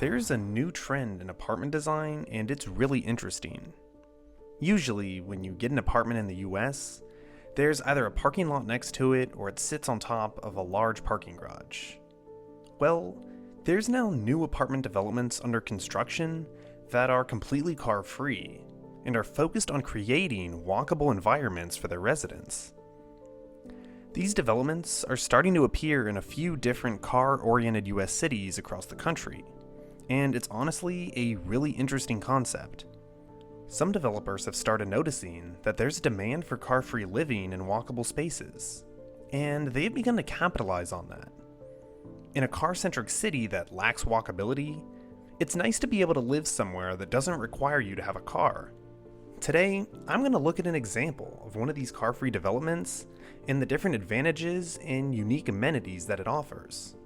There's a new trend in apartment design, and it's really interesting. Usually, when you get an apartment in the US, there's either a parking lot next to it or it sits on top of a large parking garage. Well, there's now new apartment developments under construction that are completely car-free and are focused on creating walkable environments for their residents. These developments are starting to appear in a few different car-oriented US cities across the country, and it's honestly a really interesting concept. Some developers have started noticing that there's a demand for car-free living in walkable spaces, and they've begun to capitalize on that. In a car-centric city that lacks walkability, it's nice to be able to live somewhere that doesn't require you to have a car. Today, I'm going to look at an example of one of these car-free developments and the different advantages and unique amenities that it offers.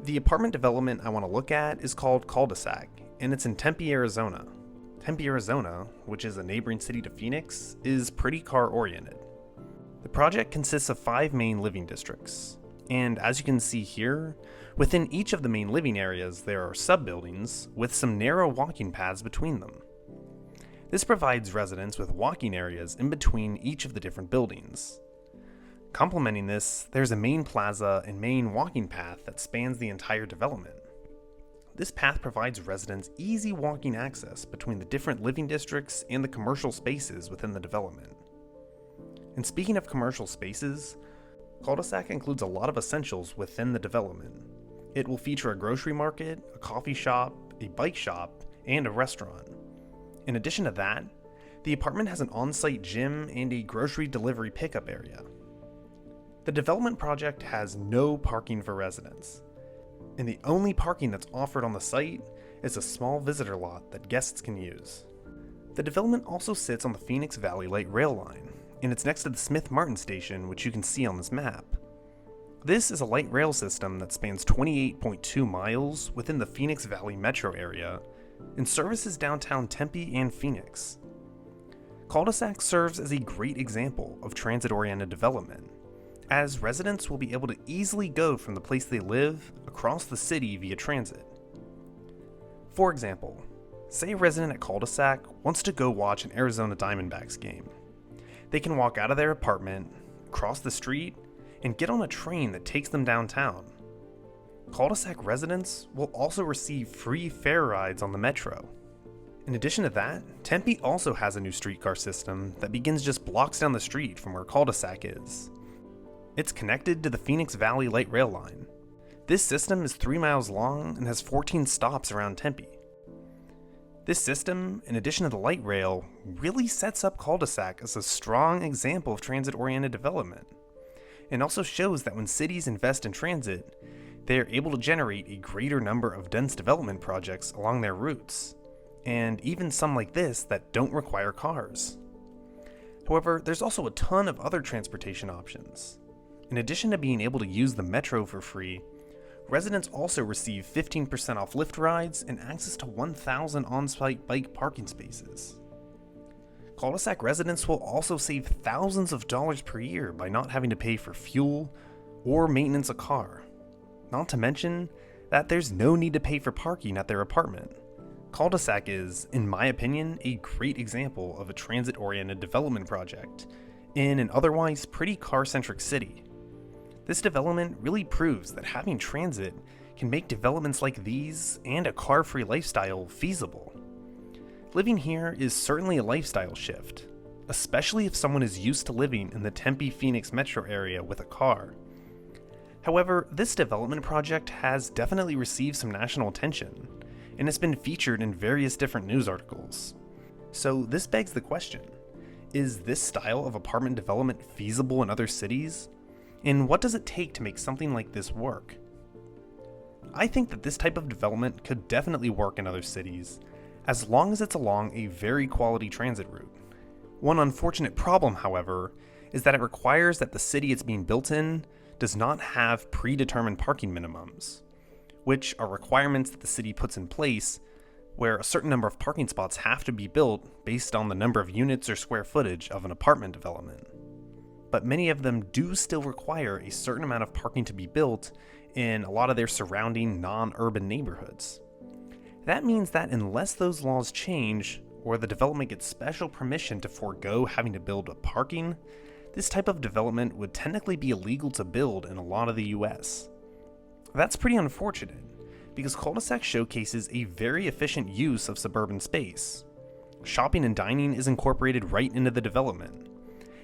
The apartment development I want to look at is called Culdesac, and it's in Tempe, Arizona. Tempe, Arizona, which is a neighboring city to Phoenix, is pretty car-oriented. The project consists of 5 main living districts, and as you can see here, within each of the main living areas there are sub-buildings with some narrow walking paths between them. This provides residents with walking areas in between each of the different buildings. Complementing this, there's a main plaza and main walking path that spans the entire development. This path provides residents easy walking access between the different living districts and the commercial spaces within the development. And speaking of commercial spaces, Culdesac includes a lot of essentials within the development. It will feature a grocery market, a coffee shop, a bike shop, and a restaurant. In addition to that, the apartment has an on-site gym and a grocery delivery pickup area. The development project has no parking for residents, and the only parking that's offered on the site is a small visitor lot that guests can use. The development also sits on the Phoenix Valley Light Rail line, and it's next to the Smith Martin station, which you can see on this map. This is a light rail system that spans 28.2 miles within the Phoenix Valley metro area and services downtown Tempe and Phoenix. Culdesac serves as a great example of transit-oriented development, as residents will be able to easily go from the place they live across the city via transit. For example, say a resident at Culdesac wants to go watch an Arizona Diamondbacks game. They can walk out of their apartment, cross the street, and get on a train that takes them downtown. Culdesac residents will also receive free fare rides on the metro. In addition to that, Tempe also has a new streetcar system that begins just blocks down the street from where Culdesac is. It's connected to the Phoenix Valley Light Rail line. This system is 3 miles long and has 14 stops around Tempe. This system, in addition to the light rail, really sets up Culdesac as a strong example of transit-oriented development, and also shows that when cities invest in transit, they are able to generate a greater number of dense development projects along their routes, and even some like this that don't require cars. However, there's also a ton of other transportation options. In addition to being able to use the metro for free, residents also receive 15% off Lyft rides and access to 1,000 on-site bike parking spaces. Culdesac residents will also save thousands of dollars per year by not having to pay for fuel or maintenance a car. Not to mention that there's no need to pay for parking at their apartment. Culdesac is, in my opinion, a great example of a transit-oriented development project in an otherwise pretty car-centric city. This development really proves that having transit can make developments like these and a car-free lifestyle feasible. Living here is certainly a lifestyle shift, especially if someone is used to living in the Tempe-Phoenix metro area with a car. However, this development project has definitely received some national attention, and it's been featured in various different news articles. So this begs the question, is this style of apartment development feasible in other cities? And what does it take to make something like this work? I think that this type of development could definitely work in other cities, as long as it's along a very quality transit route. One unfortunate problem, however, is that it requires that the city it's being built in does not have predetermined parking minimums, which are requirements that the city puts in place where a certain number of parking spots have to be built based on the number of units or square footage of an apartment development. But many of them do still require a certain amount of parking to be built in a lot of their surrounding non-urban neighborhoods. That means that unless those laws change, or the development gets special permission to forego having to build a parking, this type of development would technically be illegal to build in a lot of the US. That's pretty unfortunate, because cul-de-sac showcases a very efficient use of suburban space. Shopping and dining is incorporated right into the development,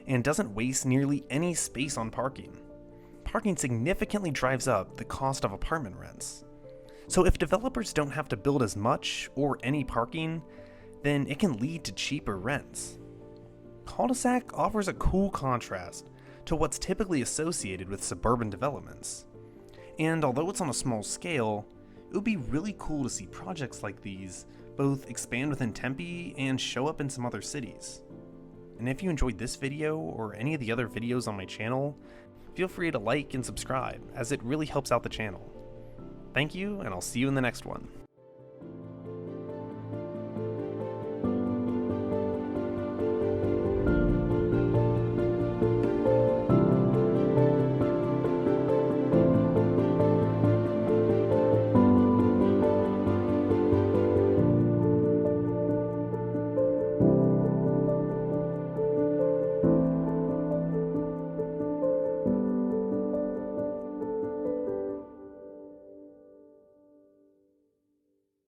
and doesn't waste nearly any space on parking. Parking significantly drives up the cost of apartment rents. So if developers don't have to build as much or any parking, then it can lead to cheaper rents. Cul-de-sac offers a cool contrast to what's typically associated with suburban developments. And although it's on a small scale, it would be really cool to see projects like these both expand within Tempe and show up in some other cities. And if you enjoyed this video or any of the other videos on my channel, feel free to like and subscribe, as it really helps out the channel. Thank you, and I'll see you in the next one.